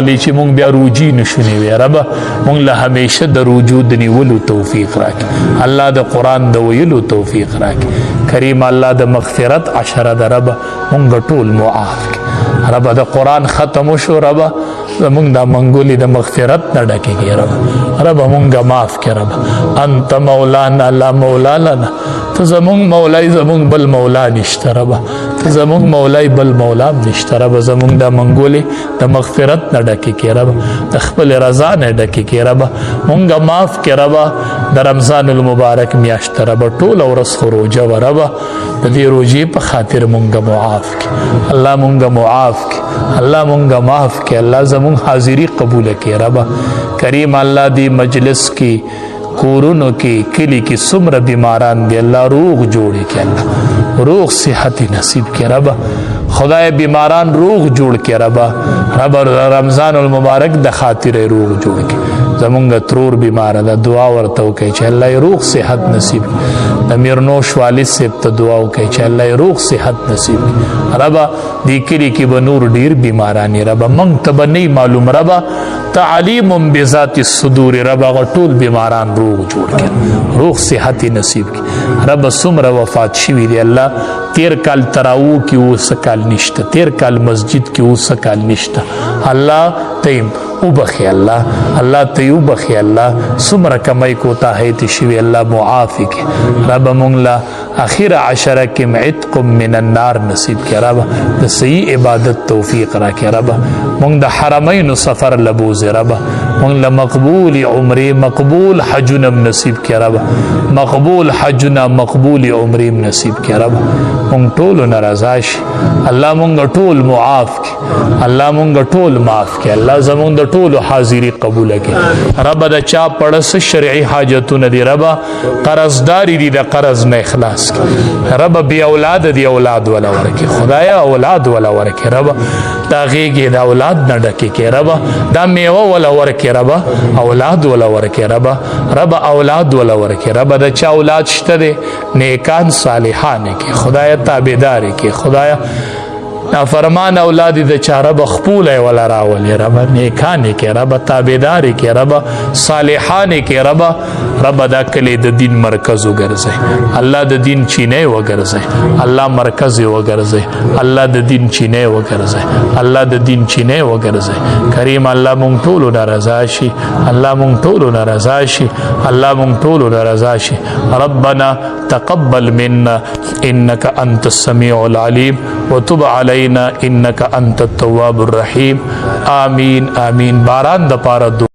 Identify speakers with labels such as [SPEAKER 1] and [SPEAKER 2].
[SPEAKER 1] چې مونږ بیا روجي نشو نیوی ربه مونږ له همیشه د رجوع د نیولو توفیق راکړي الله د قرآن د ویلو توفیق راکړي کریم الله د مغفرت عشره د ربه مونږ ټول معاف کړي ربه د قرآن ختم شو ربه زمونږ دا منګولې د مغفرت نه ډکېږي ربه مونږ معاف کړي ربه انت مولانا لا مولا لنا ته زمونږ مولای زمونږ بل مولا نشته ربه ته زمونږ مولای بل مولا نشته ربه زمونږ دا منګولې د مغفرت نه ډکې کې ربه د خپل رضا نه ډکې کې ربه مونږ معاف کې ربه د رمضان المبارک میاشت ربه ټوله ورځ خو روژه وه ربه د دې روژې په خاطر مونږ معاف کې الله مونږ معاف کې الله مونږ معاف کې الله زمونږ حاضري قبوله کې ربه کریم الله دې مجلس کې کورونو کې کلی کې څومره بیماران دي الله روغ جوړې کې الله روغ صحت نصیب کې ربه خدای بیماران روغ جوړ کې ربه رمضان المبارک د خاطر روغ جوړ کې زمونږ ترور بیمار ده دعا ورته وکړي چې الله یې روغ صحت نصیب کړي د میرنوش والد صاحب ته دعا وکړي چې الله یې روغ صحت نصیب کړي ربه دې کلي کې به نور ډېر بیماران ربه موږ ته به نه معلوم ربه تعلیم بذات الصدور ربه هغه ټول بیماران روغ جوړ کړي روغ صحت نصیب کړي ربه څومره وفات شوي دي الله تیر کال تراوو کې اوس کال نشته تیر کال مسجد کې اوس کال نشته الله تیم وبخي الله الله ته وبخي الله څومره کمای کوتاهی ته شوي الله معافي کړي ربه مونږ له اخره عشره کې عتق من النار نصیب کړي ربه د صحیح عبادت توفیق راکړي ربه مونږ د حرمین سفر لبوز ربه مونږ له مقبول عمره مقبول حجونه نصیب کړي ربه مقبول حجونه مقبول عمره نصیب کړي ربه مونږ ټول ناراضه شي الله مونږ ټول معاف کړي الله مونږ ټول معاف کړي الله زمونږ د ټول حاضری قبول کړي ربه د چا پړس شرعي حاجتونه دي ربه قرضداري دي د قرض نه اخلاص کړي ربه بی اولاد دي اولاد ولا ورکړي خدایا اولاد ولا ورکړي ربه دا غیږي د اولاد نه ډکې کې ربه دا میوه ولا ورکړي ربه اولاد ولا ورکړي ربه اولاد ولا ورکړي ربه د چا اولاد شته دي نیکان صالحان کې خدایا تابعداري کې خدایا فرمان اولاد د چاره بخپول ولا راولي ربه نیکان کې ربه تابعداري کې ربه صالحان کې ربه دا کلی د دین مرکز وګرځي الله د دین چینه وګرځي الله مرکز وګرځي الله د دین چینه وګرځي الله د دین چینه وګرځي کریم الله مونږ ټول ناراضه شي الله مونږ ټول ناراضه شي الله مونږ ټول ناراضه شي ربنا تقبل منا انك انت السميع العليم وتب علينا انك انت التواب الرحيم آمين آمين باران د پاره